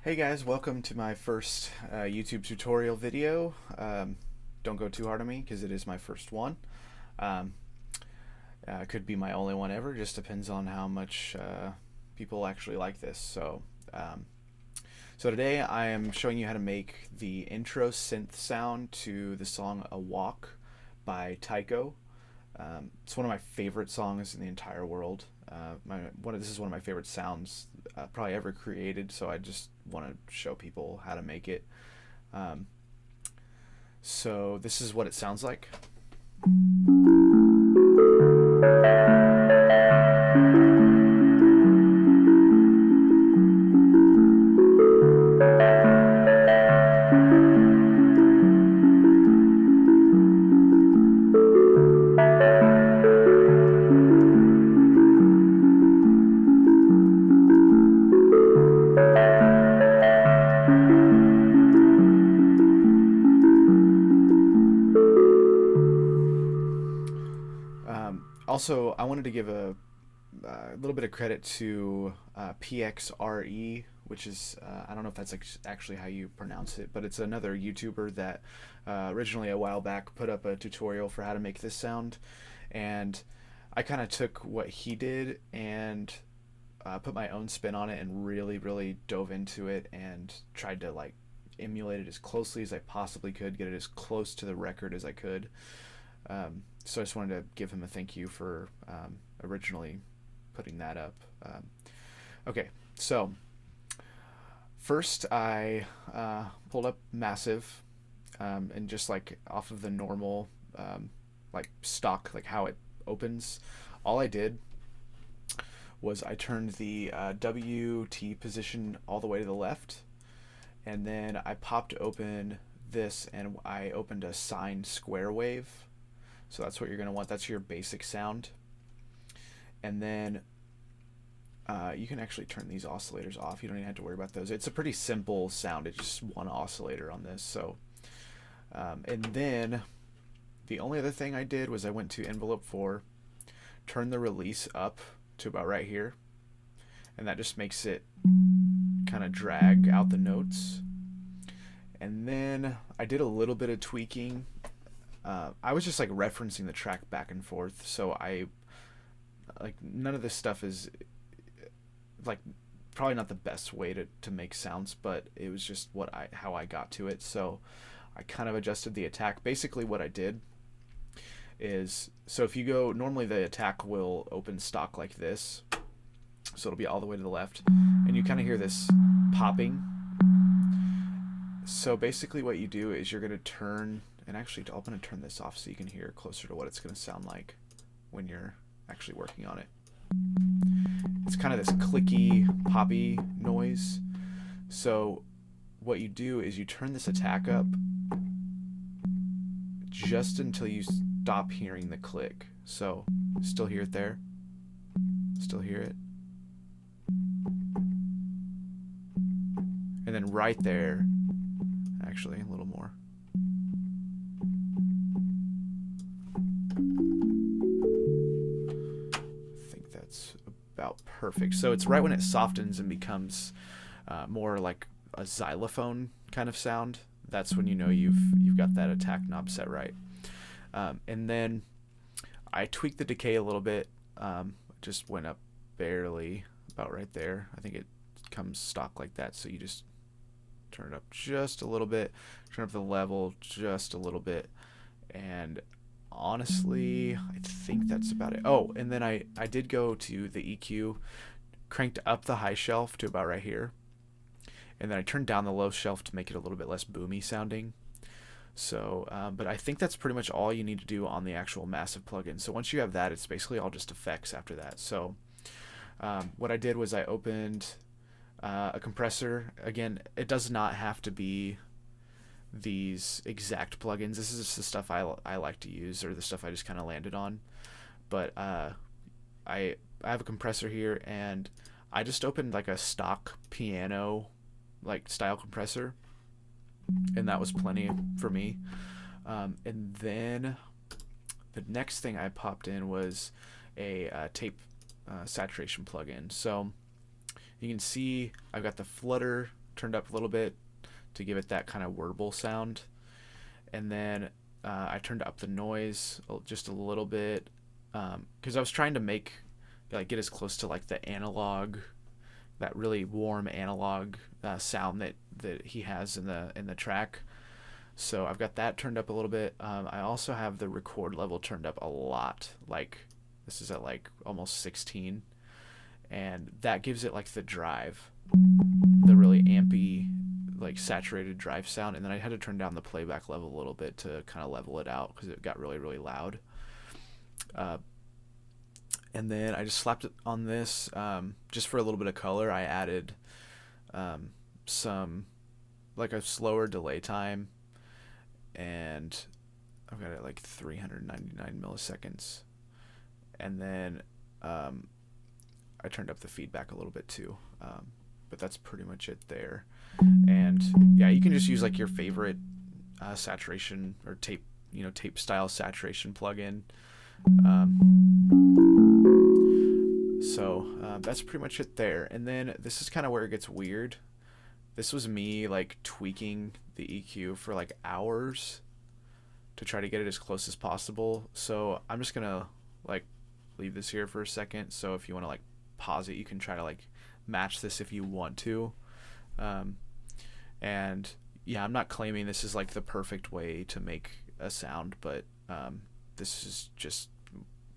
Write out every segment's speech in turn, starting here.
Hey guys, welcome to my first YouTube tutorial video. Don't go too hard on me because it is my first one. Um, could be my only one ever, just depends on how much people actually like this. So today I am showing you how to make the intro synth sound to the song A Walk by Tycho. It's one of my favorite songs in the entire world. This is one of my favorite sounds probably ever created. So I just want to show people how to make it. Um, so this is what it sounds like. Also, I wanted to give a little bit of credit to PXRE, which is I don't know if that's actually how you pronounce it, but it's another YouTuber that originally a while back put up a tutorial for how to make this sound, and I kind of took what he did and put my own spin on it and really dove into it and tried to like emulate it as closely as I possibly could, get it as close to the record as I could. So I just wanted to give him a thank you for originally putting that up. Okay, so first I pulled up Massive and just like off of the normal like stock, like how it opens, all I did was I turned the WT position all the way to the left, and then I popped open this and I opened a sine square wave. So that's what you're going to want. That's your basic sound. And then you can actually turn these oscillators off. You don't even have to worry about those. It's a pretty simple sound. It's just one oscillator on this. And then the only other thing I did was I went to envelope 4, turn the release up to about right here, and that just makes it kind of drag out the notes. And then I did a little bit of tweaking. I was just like referencing the track back and forth, so I like none of this stuff is like probably not the best way to make sounds, but it was just how I got to it. So I kind of adjusted the attack. Basically what I did is, so if you go, normally the attack will open stock like this, so it'll be all the way to the left, and you kind of hear this popping. So basically what you do is you're going to turn, and actually I'm going to turn this off so you can hear closer to what it's going to sound like when you're actually working on it. It's kind of this clicky, poppy noise. So what you do is you turn this attack up just until you stop hearing the click. So still hear it there? Still hear it? And then right there, actually a little more. I think that's about perfect. So it's right when it softens and becomes more like a xylophone kind of sound. That's when you know you've got that attack knob set right. And then I tweaked the decay a little bit. Just went up barely, about right there. I think it comes stock like that. So you just turn it up just a little bit, turn up the level just a little bit, and honestly I think that's about it. Oh, and then I did go to the EQ, cranked up the high shelf to about right here, and then I turned down the low shelf to make it a little bit less boomy sounding. So but I think that's pretty much all you need to do on the actual Massive plugin. So once you have that, it's basically all just effects after that. So what I did was I opened a compressor. Again, it does not have to be these exact plugins. This is just the stuff I like to use, or the stuff I just kind of landed on. But I have a compressor here, and I just opened like a stock piano like style compressor, and that was plenty for me. And then the next thing I popped in was a tape saturation plugin. So you can see I've got the flutter turned up a little bit to give it that kind of warble sound. And then I turned up the noise just a little bit because I was trying to get as close to like the analog, that really warm analog sound that he has in the track. So I've got that turned up a little bit. I also have the record level turned up a lot. Like this is at like almost 16, and that gives it like the drive, the really ampy, like saturated drive sound. And then I had to turn down the playback level a little bit to kind of level it out because it got really, really loud. And then I just slapped it on this just for a little bit of color. I added some like a slower delay time, and I've got it at like 399 milliseconds. And then I turned up the feedback a little bit too, but that's pretty much it there. And yeah, you can just use like your favorite saturation or tape style saturation plugin. So that's pretty much it there. And then this is kind of where it gets weird. This was me like tweaking the EQ for like hours to try to get it as close as possible. So I'm just gonna like leave this here for a second. So if you want to like pause it, you can try to like match this if you want to. And yeah, I'm not claiming this is like the perfect way to make a sound, but this is just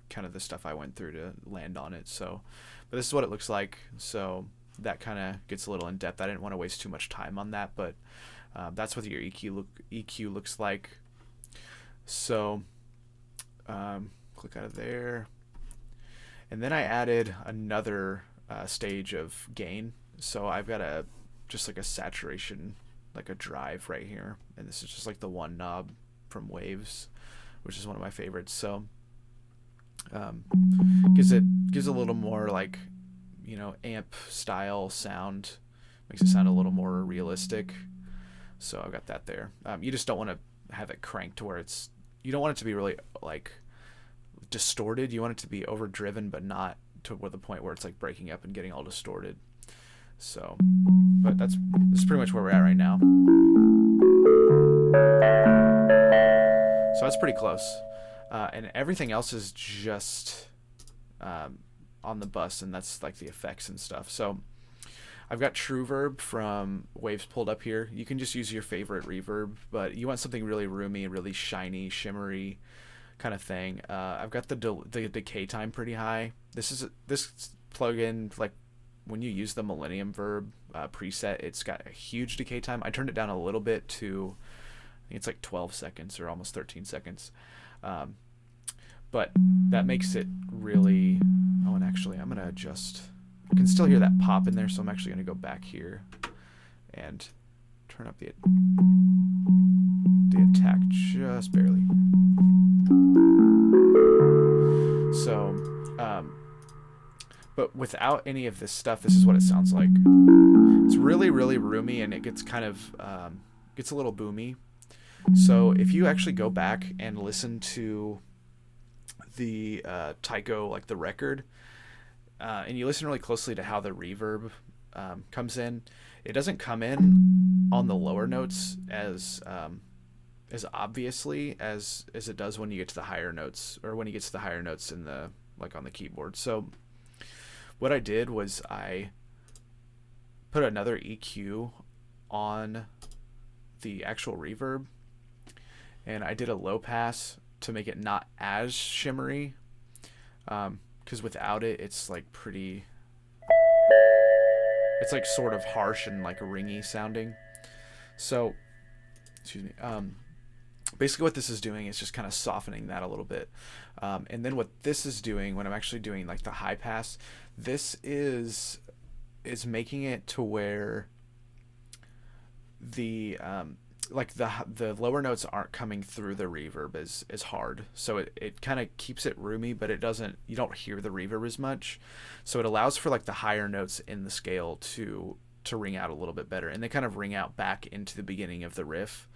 kind of the stuff I went through to land on it. So, but this is what it looks like. So that kind of gets a little in depth. I didn't want to waste too much time on that, but that's what your EQ looks like. So click out of there, and then I added another stage of gain. So I've got just like a saturation, like a drive right here, and this is just like the one knob from Waves, which is one of my favorites. So gives a little more like amp style sound, makes it sound a little more realistic. So I've got that there. You just don't want to have it cranked to where you don't want it to be really like distorted. You want it to be overdriven, but not to the point where it's like breaking up and getting all distorted. So, but this is pretty much where we're at right now. So that's pretty close. And everything else is just on the bus, and that's like the effects and stuff. So I've got Reverb from Waves pulled up here. You can just use your favorite reverb, but you want something really roomy, really shiny, shimmery kind of thing. I've got the decay time pretty high. This plugin, like when you use the Millennium Verb preset, it's got a huge decay time. I turned it down a little bit to, I think it's like 12 seconds or almost 13 seconds. But that makes it really, oh, and actually I'm going to adjust, I can still hear that pop in there, so I'm actually going to go back here and turn up the attack just barely. So, but without any of this stuff, this is what it sounds like. It's really, really roomy, and it gets kind of, gets a little boomy. So if you actually go back and listen to the Tycho, like the record, and you listen really closely to how the reverb comes in, it doesn't come in on the lower notes as obviously as it does when you get to the higher notes, or when you get to the higher notes in the like on the keyboard. So what I did was I put another EQ on the actual reverb, and I did a low pass to make it not as shimmery, because without it, it's like pretty, it's like sort of harsh and like ringy sounding. So, excuse me. Basically what this is doing is just kind of softening that a little bit. And then what this is doing when I'm actually doing like the high pass, this is making it to where the like the lower notes aren't coming through the reverb as hard. So it kind of keeps it roomy, but you don't hear the reverb as much. So it allows for like the higher notes in the scale to ring out a little bit better, and they kind of ring out back into the beginning of the riff.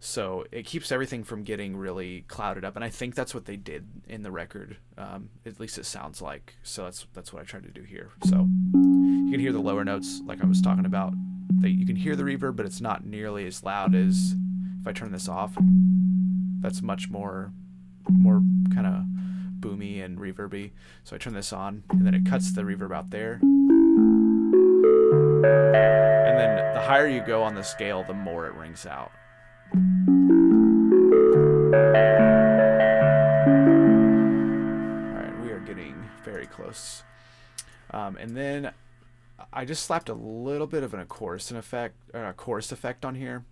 So it keeps everything from getting really clouded up, and I think that's what they did in the record. At least it sounds like. So that's what I tried to do here. So you can hear the lower notes like I was talking about that you can hear the reverb, but it's not nearly as loud as if I turn this off. That's much more kind of boomy and reverby. So I turn this on, and then it cuts the reverb out there. And then the higher you go on the scale, the more it rings out. Alright, we are getting very close. And then I just slapped a little bit of a chorus effect on here.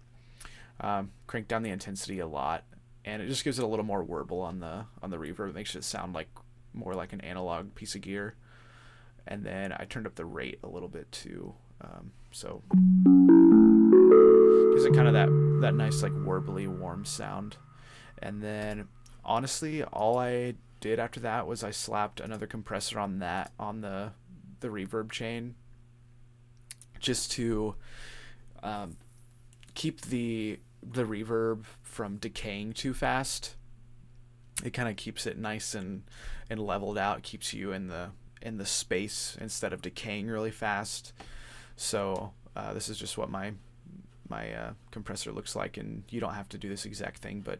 Cranked down the intensity a lot, and it just gives it a little more warble on the reverb. It makes it sound like more like an analog piece of gear. And then I turned up the rate a little bit too, so gives it kind of that nice like warbly warm sound. And then honestly, all I did after that was I slapped another compressor on the reverb chain, just to keep the reverb from decaying too fast. It kind of keeps it nice and leveled out, keeps you in the space instead of decaying really fast. So this is just what my compressor looks like, and you don't have to do this exact thing, but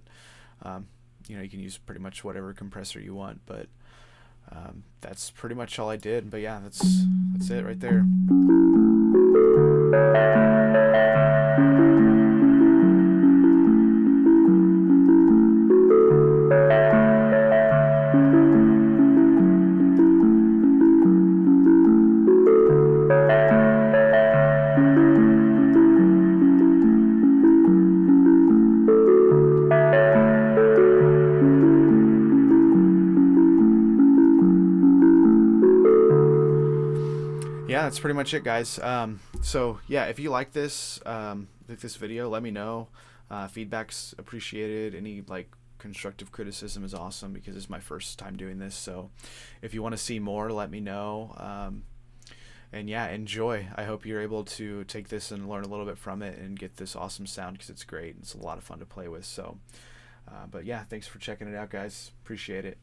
you know, you can use pretty much whatever compressor you want. But that's pretty much all I did. But yeah, that's it right there. Yeah, that's pretty much it, guys. So yeah, if you like this video, let me know. Feedback's appreciated. Any like constructive criticism is awesome, because it's my first time doing this. So if you want to see more, let me know. And yeah, enjoy. I hope you're able to take this and learn a little bit from it and get this awesome sound, because it's great. It's a lot of fun to play with. So but yeah, thanks for checking it out, guys. Appreciate it.